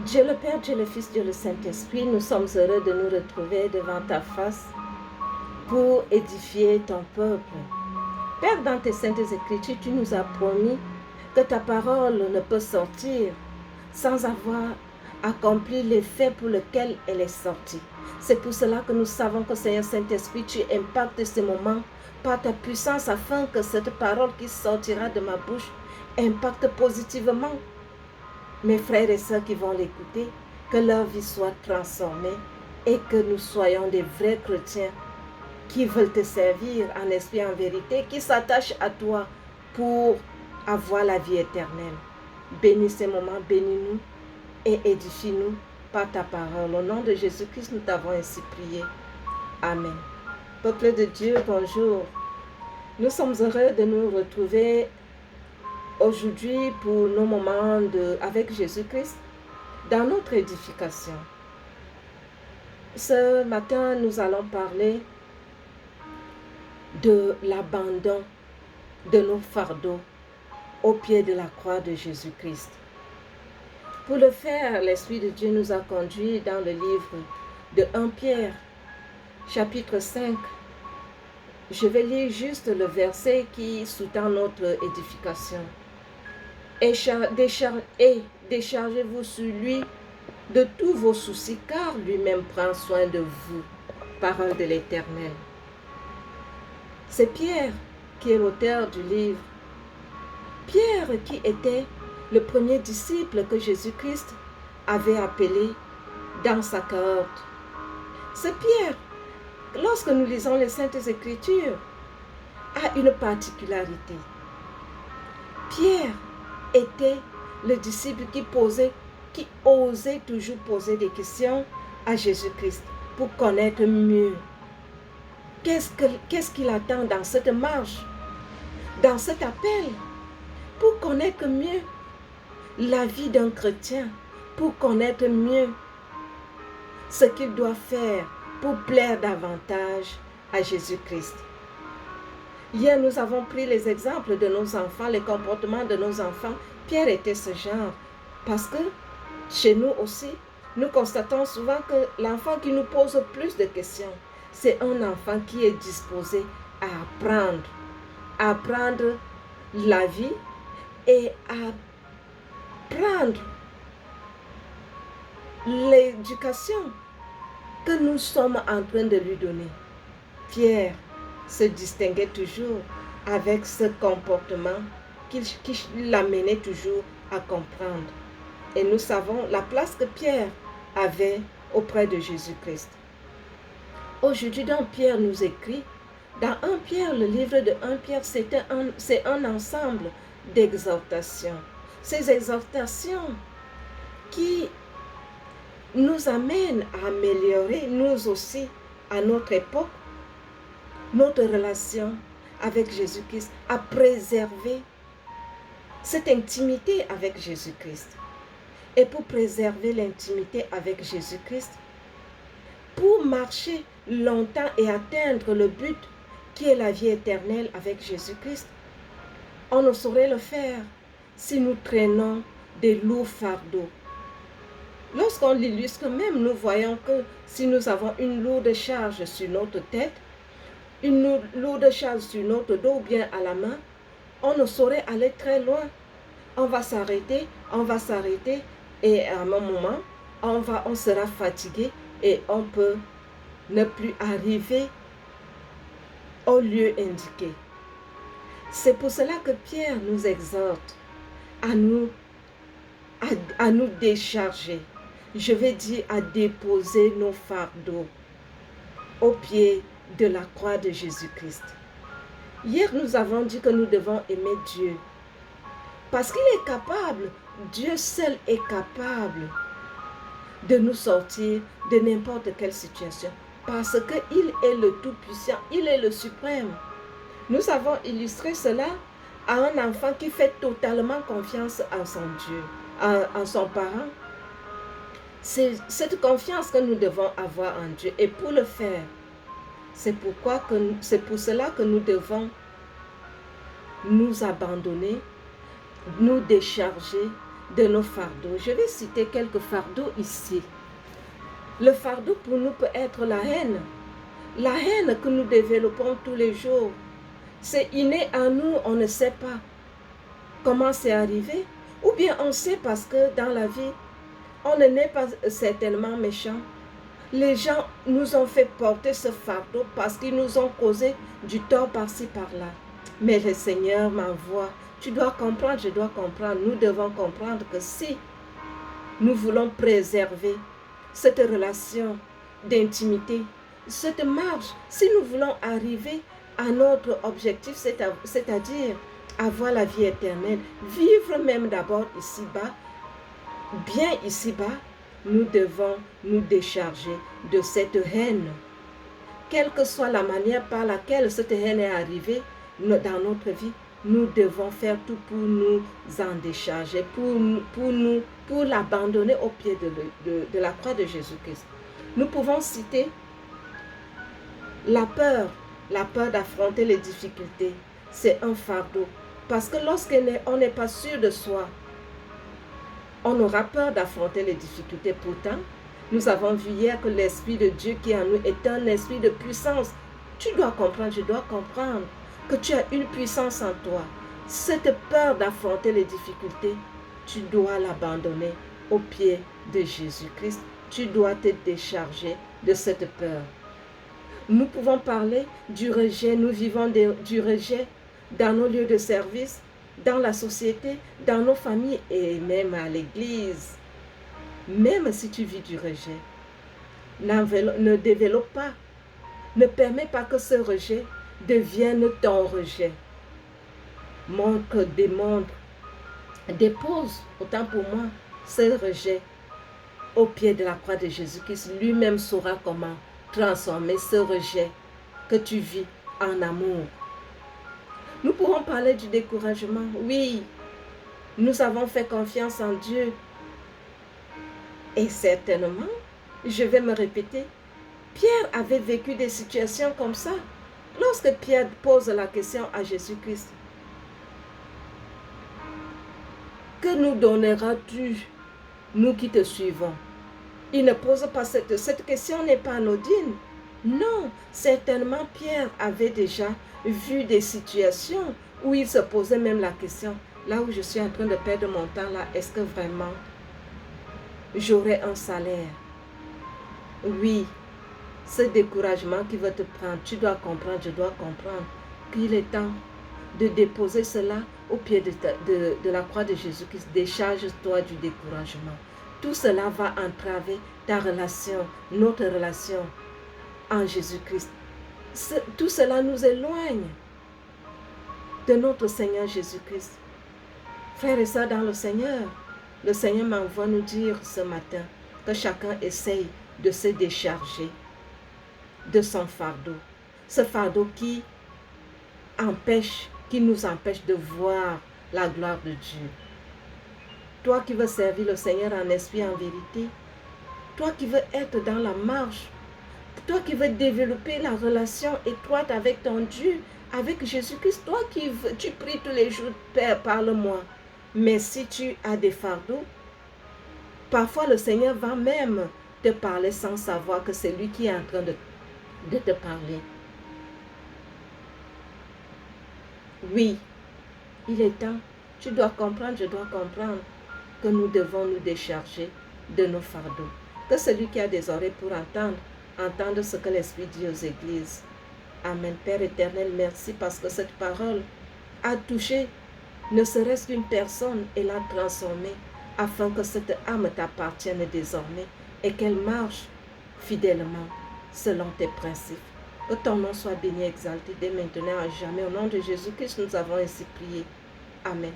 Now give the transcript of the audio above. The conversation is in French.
Dieu le Père, Dieu le Fils, Dieu le Saint-Esprit, nous sommes heureux de nous retrouver devant ta face pour édifier ton peuple. Père, dans tes saintes écritures, tu nous as promis que ta parole ne peut sortir sans avoir accompli l'effet pour lequel elle est sortie. C'est pour cela que nous savons que Seigneur Saint-Esprit, tu impactes ce moment par ta puissance afin que cette parole qui sortira de ma bouche impacte positivement mes frères et sœurs qui vont l'écouter, que leur vie soit transformée et que nous soyons des vrais chrétiens qui veulent te servir en esprit et en vérité, qui s'attachent à toi pour avoir la vie éternelle. Bénis ces moments, bénis-nous et édifie-nous par ta parole. Au nom de Jésus-Christ, nous t'avons ainsi prié. Amen. Peuple de Dieu, bonjour. Nous sommes heureux de nous retrouver aujourd'hui pour nos moments avec Jésus-Christ dans notre édification. Ce matin, nous allons parler de l'abandon de nos fardeaux au pied de la croix de Jésus-Christ. Pour le faire, l'Esprit de Dieu nous a conduits dans le livre de 1 Pierre, chapitre 5. Je vais lire juste le verset qui sous-tend notre édification. Et déchargez-vous sur lui de tous vos soucis, car lui-même prend soin de vous. Parole de l'Éternel. C'est Pierre qui est l'auteur du livre. Pierre qui était le premier disciple que Jésus-Christ avait appelé dans sa cohorte. C'est Pierre, lorsque nous lisons les Saintes Écritures, a une particularité. Pierre était le disciple qui osait toujours poser des questions à Jésus-Christ pour connaître mieux. Qu'est-ce qu'il attend dans cette marche, dans cet appel, pour connaître mieux la vie d'un chrétien, pour connaître mieux ce qu'il doit faire pour plaire davantage à Jésus-Christ. Hier, nous avons pris les exemples de nos enfants, les comportements de nos enfants. Pierre était ce genre, parce que chez nous aussi, nous constatons souvent que l'enfant qui nous pose plus de questions, c'est un enfant qui est disposé à apprendre la vie et à prendre l'éducation que nous sommes en train de lui donner. Pierre se distinguait toujours avec ce comportement qui l'amenait toujours à comprendre. Et nous savons la place que Pierre avait auprès de Jésus-Christ. Aujourd'hui, dans Pierre nous écrit, dans 1 Pierre, le livre de 1 Pierre, c'est un ensemble d'exhortations. Ces exhortations qui nous amènent à améliorer, nous aussi, à notre époque, notre relation avec Jésus-Christ, à préserver cette intimité avec Jésus-Christ. Et pour préserver l'intimité avec Jésus-Christ, pour marcher longtemps et atteindre le but qui est la vie éternelle avec Jésus-Christ, on ne saurait le faire si nous traînons des lourds fardeaux. Lorsqu'on l'illustre même, nous voyons que si nous avons une lourde charge sur notre tête, une lourde charge sur notre dos ou bien à la main, on ne saurait aller très loin. On va s'arrêter et à un moment, on sera fatigué et on peut ne plus arriver au lieu indiqué. C'est pour cela que Pierre nous exhorte à nous décharger. Je vais dire à déposer nos fardeaux au pied de la croix de Jésus-Christ. Hier, nous avons dit que nous devons aimer Dieu. Parce qu'il est capable, Dieu seul est capable de nous sortir de n'importe quelle situation. Parce qu'il est le Tout-Puissant, il est le Suprême. Nous avons illustré cela à un enfant qui fait totalement confiance en son Dieu, en son parent. C'est cette confiance que nous devons avoir en Dieu. Et pour le faire, c'est pour cela que nous devons nous abandonner, nous décharger de nos fardeaux. Je vais citer quelques fardeaux ici. Le fardeau pour nous peut être la haine. La haine que nous développons tous les jours. C'est inné à nous, on ne sait pas comment c'est arrivé. Ou bien on sait parce que dans la vie, on n'est pas certainement méchant. Les gens nous ont fait porter ce fardeau parce qu'ils nous ont causé du tort par-ci, par-là. Mais le Seigneur m'envoie. Tu dois comprendre, je dois comprendre. Nous devons comprendre que si nous voulons préserver cette relation d'intimité, cette marche, si nous voulons arriver à notre objectif, c'est-à-dire avoir la vie éternelle, vivre même d'abord ici-bas, bien ici-bas, nous devons nous décharger de cette haine. Quelle que soit la manière par laquelle cette haine est arrivée dans notre vie, nous devons faire tout pour nous en décharger, pour l'abandonner au pied de la croix de Jésus-Christ. Nous pouvons citer la peur d'affronter les difficultés. C'est un fardeau. Parce que lorsqu'on n'est pas sûr de soi, on aura peur d'affronter les difficultés. Pourtant, nous avons vu hier que l'Esprit de Dieu qui est en nous est un esprit de puissance. Tu dois comprendre, je dois comprendre que tu as une puissance en toi. Cette peur d'affronter les difficultés, tu dois l'abandonner au pied de Jésus-Christ. Tu dois te décharger de cette peur. Nous pouvons parler du rejet. Nous vivons du rejet dans nos lieux de service, dans la société, dans nos familles et même à l'église. Même si tu vis du rejet, ne développe pas, ne permets pas que ce rejet devienne ton rejet. Dépose, autant pour moi, ce rejet au pied de la croix de Jésus-Christ. Lui-même saura comment transformer ce rejet que tu vis en amour. Nous pourrons parler du découragement. Oui, nous avons fait confiance en Dieu. Et certainement, je vais me répéter, Pierre avait vécu des situations comme ça. Lorsque Pierre pose la question à Jésus-Christ, que nous donneras-tu, nous qui te suivons? Il ne pose pas cette question, n'est pas anodine. Non, certainement Pierre avait déjà vu des situations où il se posait même la question, là où je suis en train de perdre mon temps, là, est-ce que vraiment j'aurai un salaire? Oui, ce découragement qui va te prendre, tu dois comprendre, je dois comprendre qu'il est temps de déposer cela au pied de la croix de Jésus-Christ. Décharge-toi du découragement. Tout cela va entraver ta relation, notre relation en Jésus-Christ. Tout cela nous éloigne de notre Seigneur Jésus-Christ. Frères et sœurs dans le Seigneur m'envoie nous dire ce matin que chacun essaye de se décharger de son fardeau. Ce fardeau qui nous empêche de voir la gloire de Dieu. Toi qui veux servir le Seigneur en esprit et en vérité, toi qui veux être dans la marche, toi qui veux développer la relation étroite avec ton Dieu, avec Jésus-Christ, toi tu pries tous les jours, Père, parle-moi. Mais si tu as des fardeaux, parfois le Seigneur va même te parler sans savoir que c'est lui qui est en train de te parler. Oui, il est temps. Tu dois comprendre, je dois comprendre que nous devons nous décharger de nos fardeaux. Que celui qui a des oreilles pour entendre ce que l'Esprit dit aux églises. Amen. Père éternel, merci parce que cette parole a touché ne serait-ce qu'une personne et l'a transformée afin que cette âme t'appartienne désormais et qu'elle marche fidèlement selon tes principes. Que ton nom soit béni et exalté dès maintenant à jamais. Au nom de Jésus-Christ, nous avons ainsi prié. Amen.